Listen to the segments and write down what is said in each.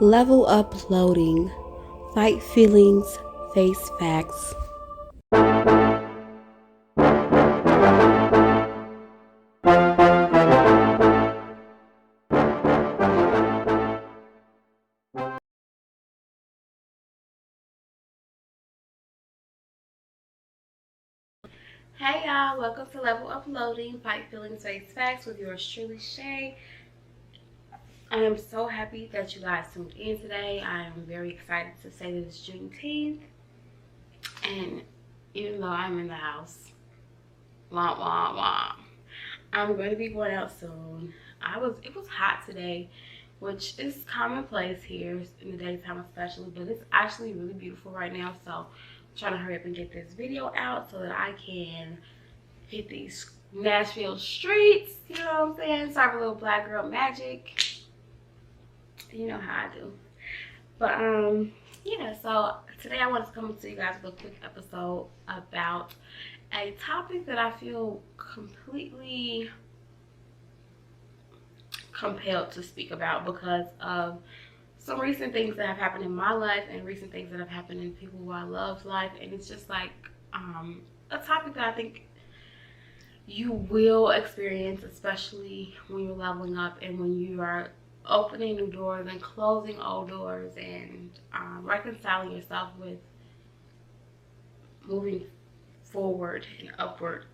Level up loading. Fight feelings, face facts. Hey y'all, welcome to Level Up Loading, Fight Feelings, Face Facts with yours truly, Shay. I am so happy that you guys tuned in today. I am very excited to say that it's Juneteenth. And even though I'm in the house, wah wah wah, I'm going to be going out soon. It was hot today, which is commonplace here in the daytime especially, but it's actually really beautiful right now. So I'm trying to hurry up and get this video out so that I can hit these Nashville streets, you know what I'm saying? Start a little black girl magic. You know how I do. But yeah, so today I wanted to come to you guys with a quick episode about a topic that I feel completely compelled to speak about because of some recent things that have happened in my life and recent things that have happened in people who I love's life. And it's just like a topic that I think you will experience, especially when you're leveling up and when you are opening new doors and closing old doors and reconciling yourself with moving forward and upward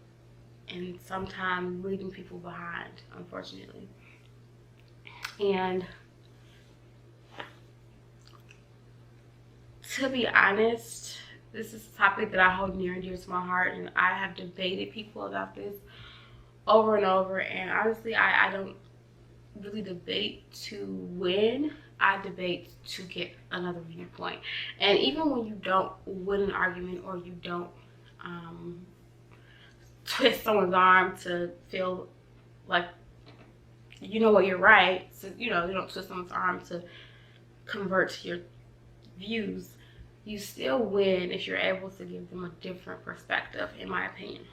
and sometimes leaving people behind, unfortunately. And to be honest, this is a topic that I hold near and dear to my heart, and I have debated people about this over and over. And honestly, I don't really debate to win. I debate to get another viewpoint. And even when you don't win an argument or you don't twist someone's arm to feel like you know what, you're right, so you don't twist someone's arm to convert to your views, you still win if you're able to give them a different perspective, in my opinion.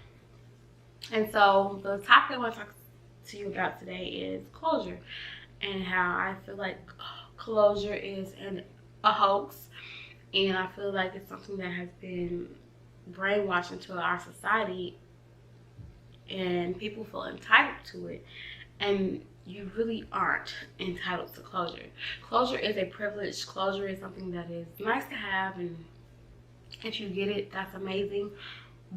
And so the topic I want to talk to you about today is closure, and how I feel like closure is a hoax, and I feel like it's something that has been brainwashed into our society, and people feel entitled to it, and you really aren't entitled to closure. Closure is a privilege. Closure is something that is nice to have, and if you get it, that's amazing.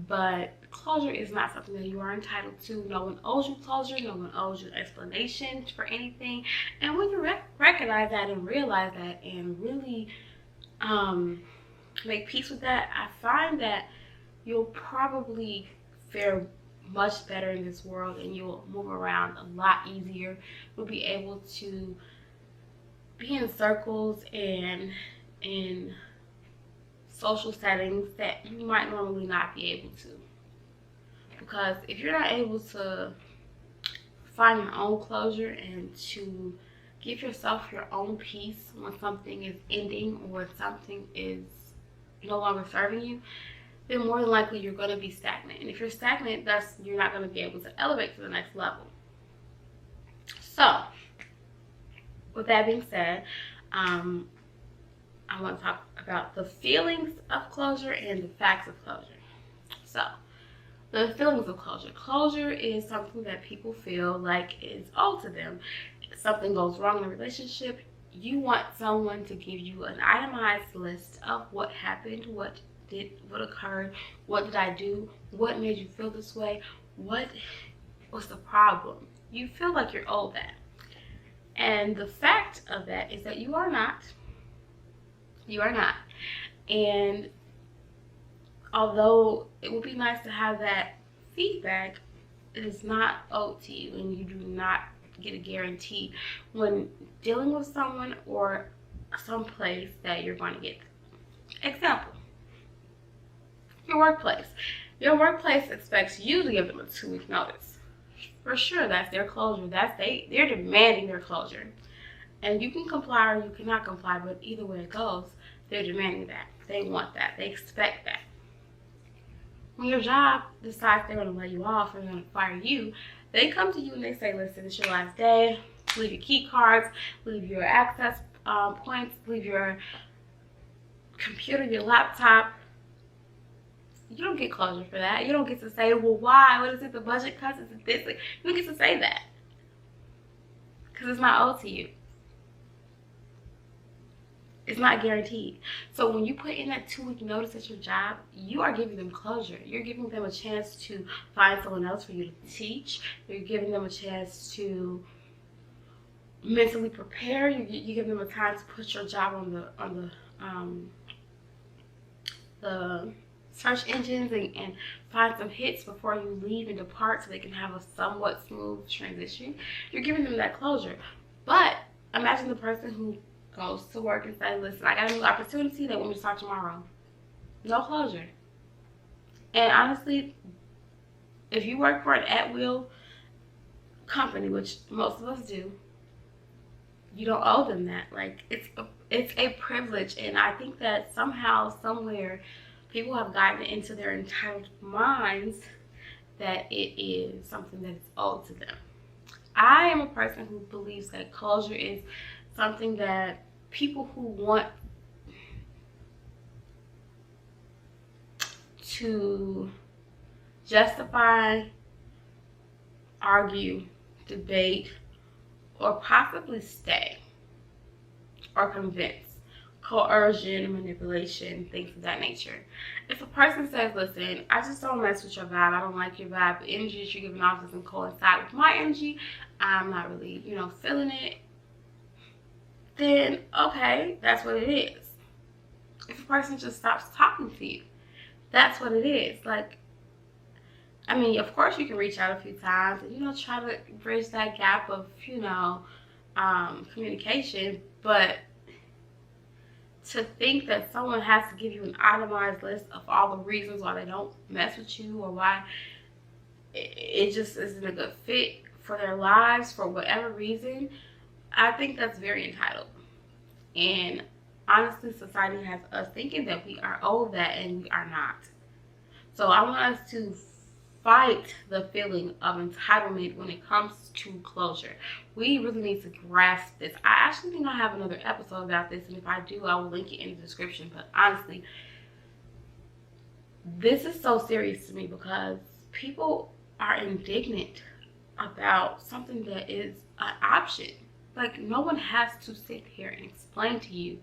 But closure is not something that you are entitled to. No one owes you closure. No one owes you an explanation for anything. And when you recognize that and realize that and really make peace with that, I find that you'll probably fare much better in this world, and you'll move around a lot easier. You'll be able to be in circles and in social settings that you might normally not be able to. Because if you're not able to find your own closure and to give yourself your own peace when something is ending or something is no longer serving you, then more than likely you're going to be stagnant. And if you're stagnant, you're not going to be able to elevate to the next level. So, with that being said, I want to talk about the feelings of closure and the facts of closure. So, the feelings of closure. Closure is something that people feel like is owed to them. If something goes wrong in a relationship, you want someone to give you an itemized list of what happened, what occurred, what did I do, what made you feel this way, what was the problem. You feel like you're owed that. And the fact of that is that you are not. You are not. And although it would be nice to have that feedback, it is not owed to you, and you do not get a guarantee when dealing with someone or some place that you're going to get. Example. Your workplace. Your workplace expects you to give them a 2-week notice. For sure, that's their closure. They're demanding their closure. And you can comply or you cannot comply, but either way it goes, they're demanding that. They want that. They expect that. When your job decides they're going to lay you off or they're going to fire you, they come to you and they say, listen, it's your last day. Leave your key cards, leave your access points, leave your computer, your laptop. You don't get closure for that. You don't get to say, well, why? What is it? The budget cuts? Is it this? You don't get to say that because it's not owed to you. It's not guaranteed. So when you put in that 2-week notice at your job, you are giving them closure. You're giving them a chance to find someone else for you to teach. You're giving them a chance to mentally prepare. You give them a time to put your job on the search engines and find some hits before you leave and depart so they can have a somewhat smooth transition. You're giving them that closure. But imagine the person who goes to work and says, listen, I got a new opportunity. They want me to start tomorrow. No closure. And honestly, if you work for an at-will company, which most of us do, you don't owe them that. Like, it's a privilege. And I think that somehow, somewhere, people have gotten into their entitled minds that it is something that is owed to them. I am a person who believes that closure is something that people who want to justify, argue, debate, or possibly stay or convince, coercion, manipulation, things of that nature. If a person says, listen, I just don't mess with your vibe, I don't like your vibe, the energy that you're giving off doesn't coincide with my energy, I'm not really, feeling it, then okay, that's what it is. If a person just stops talking to you, that's what it is. Like, I mean, of course you can reach out a few times and, try to bridge that gap of, communication, but to think that someone has to give you an itemized list of all the reasons why they don't mess with you or why it just isn't a good fit for their lives for whatever reason, I think that's very entitled. And honestly, society has us thinking that we are owed that, and we are not. So I want us to fight the feeling of entitlement when it comes to closure. We really need to grasp this. I actually think I have another episode about this, and if I do, I will link it in the description. But honestly, this is so serious to me because people are indignant about something that is an option. Like, no one has to sit here and explain to you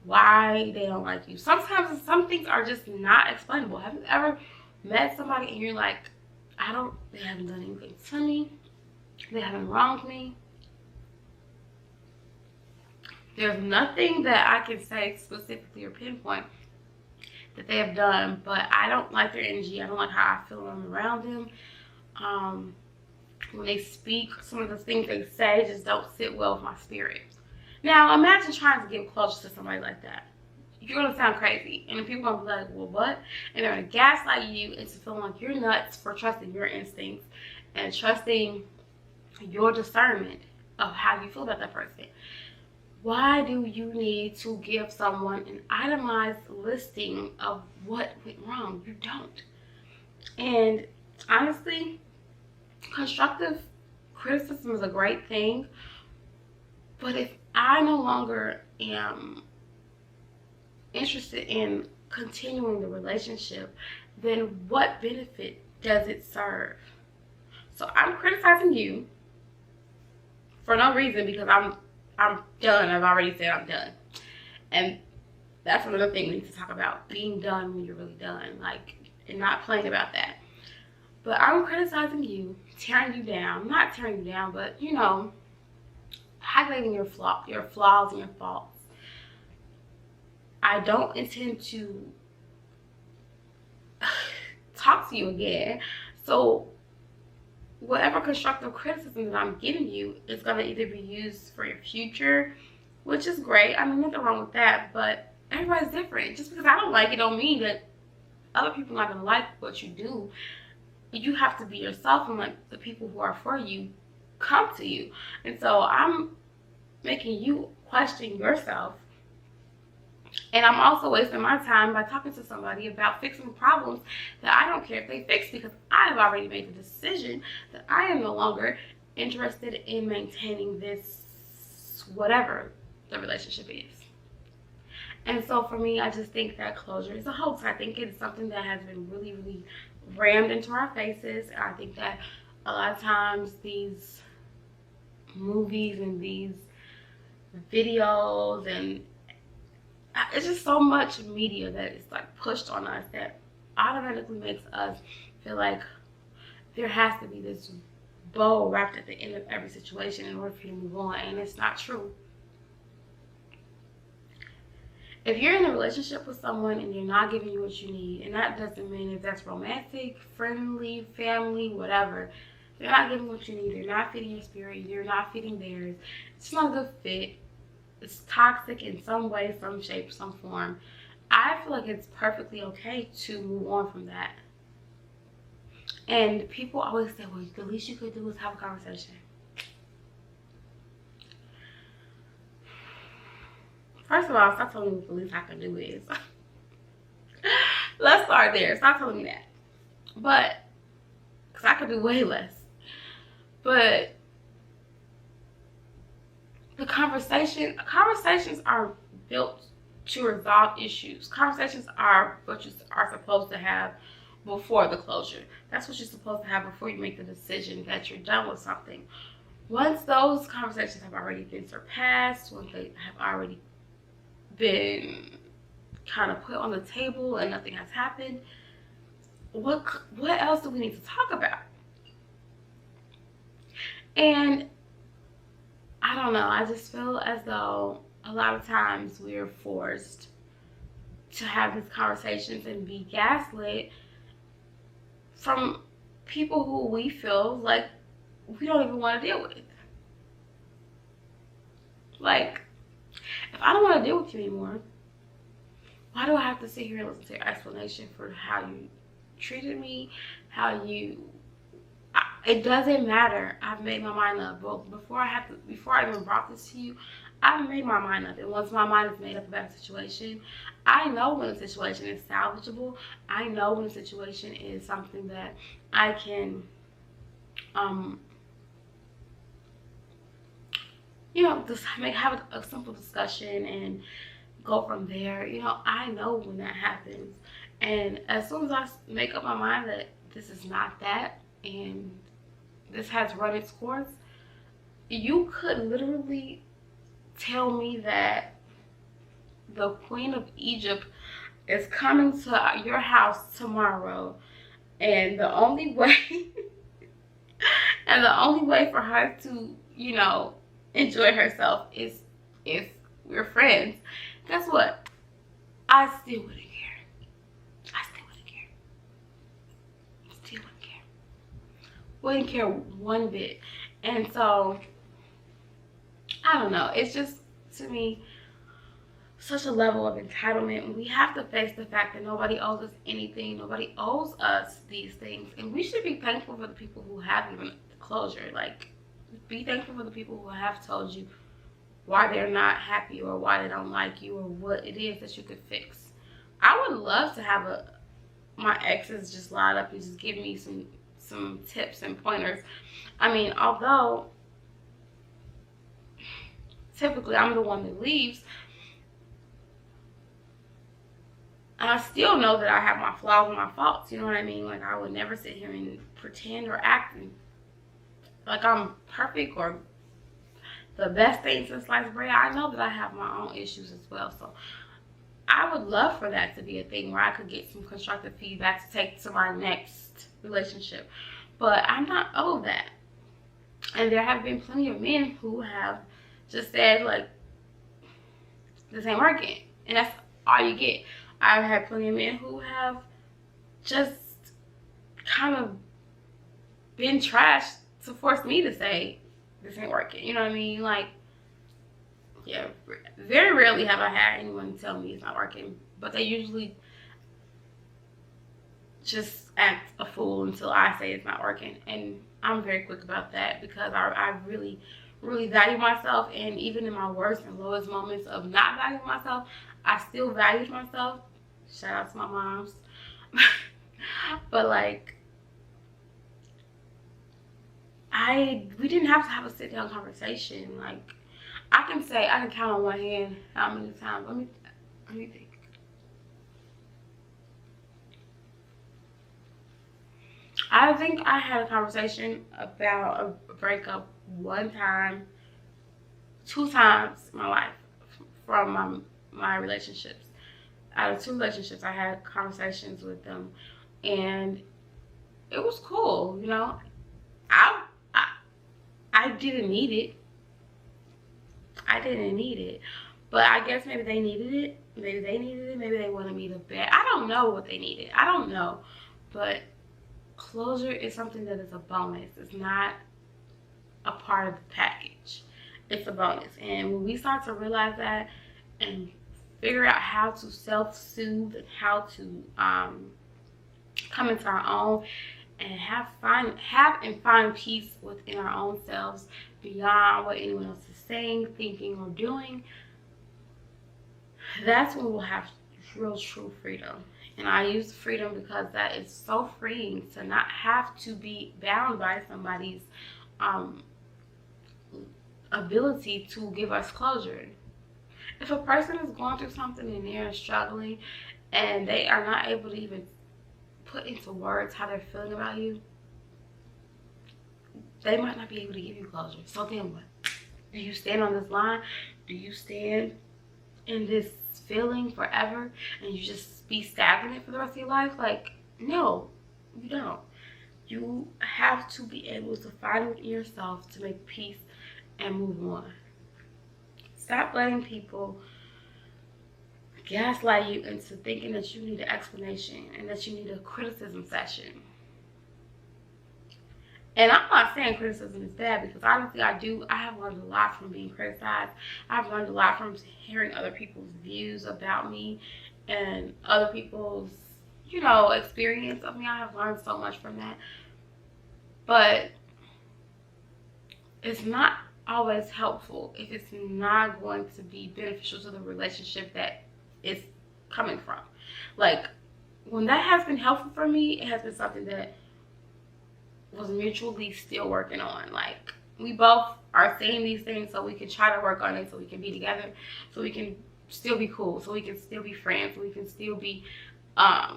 why they don't like you. Sometimes some things are just not explainable. Have you ever met somebody and you're like, they haven't done anything to me, they haven't wronged me, there's nothing that I can say specifically or pinpoint that they have done, but I don't like their energy, I don't like how I feel when I'm around them. When they speak, some of the things they say just don't sit well with my spirit. Now, imagine trying to get close to somebody like that. You're going to sound crazy. And then people are going to be like, well, what? And they're going to gaslight you into feeling like you're nuts for trusting your instincts and trusting your discernment of how you feel about that person. Why do you need to give someone an itemized listing of what went wrong? You don't. And honestly, constructive criticism is a great thing, but if I no longer am interested in continuing the relationship, then what benefit does it serve? So I'm criticizing you for no reason because I'm done. I've already said I'm done. And that's another thing we need to talk about, being done when you're really done, like, and not playing about that. But I'm criticizing you, tearing you down, not tearing you down, but highlighting your flaws and your faults. I don't intend to talk to you again. So whatever constructive criticism that I'm giving you is going to either be used for your future, which is great. I mean, nothing wrong with that, but everybody's different. Just because I don't like it don't mean that other people are not going to like what you do. You have to be yourself and let the people who are for you come to you. And so I'm making you question yourself. And I'm also wasting my time by talking to somebody about fixing problems that I don't care if they fix, because I have already made the decision that I am no longer interested in maintaining this whatever the relationship is. And so for me, I just think that closure is a hoax. I think it's something that has been really, really rammed into our faces. I think that a lot of times these movies and these videos, and it's just so much media that is like pushed on us that automatically makes us feel like there has to be this bow wrapped at the end of every situation in order for you to move on, and it's not true. If you're in a relationship with someone and they're not giving you what you need, and that doesn't mean if that's romantic, friendly, family, whatever, they're not giving what you need, they're not feeding your spirit, you're not feeding theirs, it's not a good fit, it's toxic in some way, some shape, some form, I feel like it's perfectly okay to move on from that. And people always say, well, the least you could do is have a conversation. First of all, stop telling me what the least I can do is. Let's start there. Stop telling me that. But, because I could do way less. But, conversations are built to resolve issues. Conversations are what you are supposed to have before the closure. That's what you're supposed to have before you make the decision that you're done with something. Once those conversations have already been surpassed, once they have already been kind of put on the table and nothing has happened, what else do we need to talk about? And I don't know, I just feel as though a lot of times we're forced to have these conversations and be gaslit from people who we feel like we don't even want to deal with. Like, if I don't want to deal with you anymore, why do I have to sit here and listen to your explanation for how you treated me, it doesn't matter. I've made my mind up. Well, before I even brought this to you, I've made my mind up. And once my mind is made up about a situation, I know when a situation is salvageable. I know when a situation is something that I can, just have a simple discussion and go from there. I know when that happens. And as soon as I make up my mind that this is not that and this has run its course, you could literally tell me that the Queen of Egypt is coming to your house tomorrow, and the only way for her to, enjoy herself is if we're friends. Guess what? I still wouldn't care. Wouldn't care one bit. And so, I don't know. It's just, to me, such a level of entitlement. We have to face the fact that nobody owes us anything. Nobody owes us these things. And we should be thankful for the people who have given closure. Like, be thankful for the people who have told you why they're not happy or why they don't like you or what it is that you could fix. I would love to have my exes just line up and just give me some tips and pointers. I mean, although typically I'm the one that leaves, I still know that I have my flaws and my faults. You know what I mean? Like, I would never sit here and pretend or act like I'm perfect or the best thing since sliced bread. I know that I have my own issues as well. So I would love for that to be a thing where I could get some constructive feedback to take to my next relationship. But I'm not owed that. And there have been plenty of men who have just said, like, this ain't working. And that's all you get. I've had plenty of men who have just kind of been trashed to force me to say, this ain't working. You know what I mean? Like, yeah, very rarely have I had anyone tell me it's not working. But they usually just act a fool until I say it's not working. And I'm very quick about that because I really, really value myself. And even in my worst and lowest moments of not valuing myself, I still valued myself. Shout out to my moms. But like, we didn't have to have a sit down conversation. Like, I can count on one hand how many times. Let me think. I think I had a conversation about a breakup one time, two times in my life from my relationships. Out of two relationships, I had conversations with them, and it was cool. You know, I I, I didn't need it. I didn't need it, but I guess maybe they needed it. Maybe they needed it. Maybe they wanted me to bet. I don't know what they needed. I don't know, but closure is something that is a bonus. It's not a part of the package. It's a bonus. And when we start to realize that and figure out how to self-soothe and how to come into our own and find peace within our own selves beyond what anyone else is saying, thinking, or doing, that's when we'll have real true freedom. And I use freedom because that is so freeing to not have to be bound by somebody's ability to give us closure. If a person is going through something and they're struggling and they are not able to even put into words how they're feeling about you, they might not be able to give you closure. So then what? Do you stand on this line? Do you stand in this feeling forever and you just be stagnant for the rest of your life? Like, no, you don't. You have to be able to find within yourself to make peace and move on. Stop letting people gaslight you into thinking that you need an explanation and that you need a criticism session. And I'm not saying criticism is bad, because honestly I have learned a lot from being criticized. I've learned a lot from hearing other people's views about me and other people's, experience of me. I have learned so much from that. But it's not always helpful if it's not going to be beneficial to the relationship that it's coming from. Like, when that has been helpful for me, it has been something that was mutually still working on. Like, we both are saying these things so we can try to work on it, so we can be together, so we can still be cool, so we can still be friends, so we can still be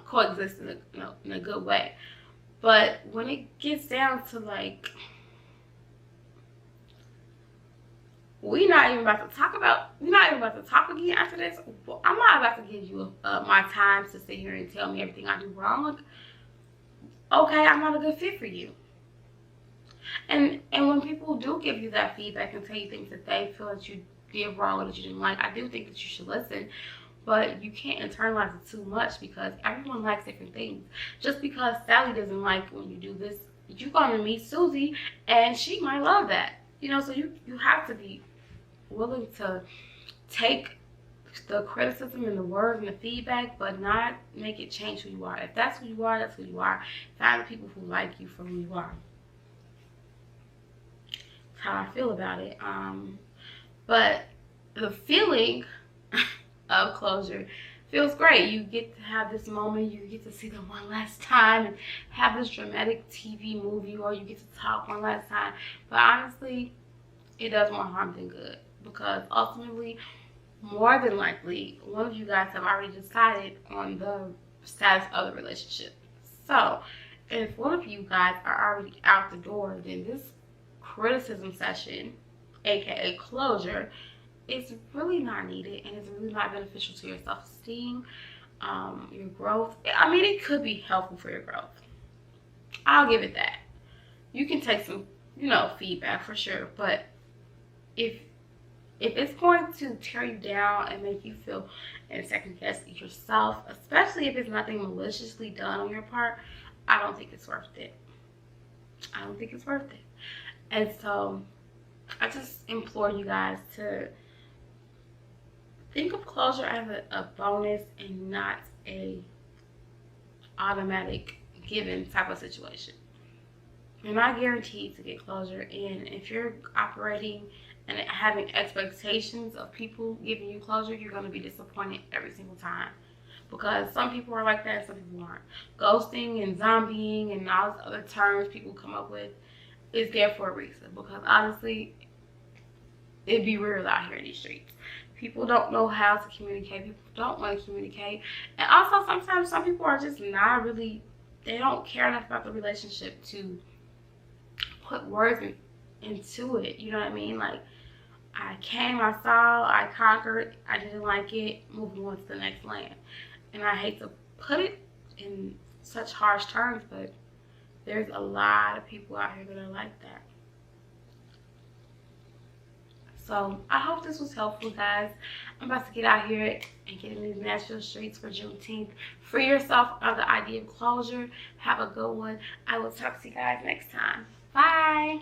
coexist in a good way. But when it gets down to, like, we're not even about to talk again after this, I'm not about to give you my time to sit here and tell me everything I do wrong. Like, okay, I'm not a good fit for you. And when people do give you that feedback and tell you things that they feel that you did wrong or that you didn't like, I do think that you should listen. But you can't internalize it too much, because everyone likes different things. Just because Sally doesn't like when you do this, you're going to meet Susie and she might love that. So you have to be willing to take the criticism and the words and the feedback, but not make it change who you are. If that's who you are, that's who you are. Find the people who like you for who you are. That's how I feel about it. But the feeling of closure feels great. You get to have this moment, you get to see them one last time and have this dramatic TV movie, or you get to talk one last time. But honestly, it does more harm than good, because ultimately, more than likely, one of you guys have already decided on the status of the relationship. So if one of you guys are already out the door, then this criticism session, aka closure, it's really not needed, and it's really not beneficial to your self-esteem, your growth. I mean, it could be helpful for your growth. I'll give it that. You can take some, feedback for sure, but if it's going to tear you down and make you feel and second guess yourself, especially if it's nothing maliciously done on your part, I don't think it's worth it. I don't think it's worth it. And so I just implore you guys to think of closure as a bonus and not a automatic given type of situation. You're not guaranteed to get closure, and if you're operating and having expectations of people giving you closure, you're going to be disappointed every single time, because some people are like that, some people aren't. Ghosting and zombieing and all those other terms people come up with is there for a reason, because honestly, it'd be real out here in these streets. People don't know how to communicate. People don't want to communicate. And also, sometimes some people are just not really, they don't care enough about the relationship to put words into it. You know what I mean? Like, I came, I saw, I conquered, I didn't like it, moving on to the next land. And I hate to put it in such harsh terms, but there's a lot of people out here that are like that. So I hope this was helpful, guys. I'm about to get out here and get in these Nashville streets for Juneteenth. Free yourself of the idea of closure. Have a good one. I will talk to you guys next time. Bye.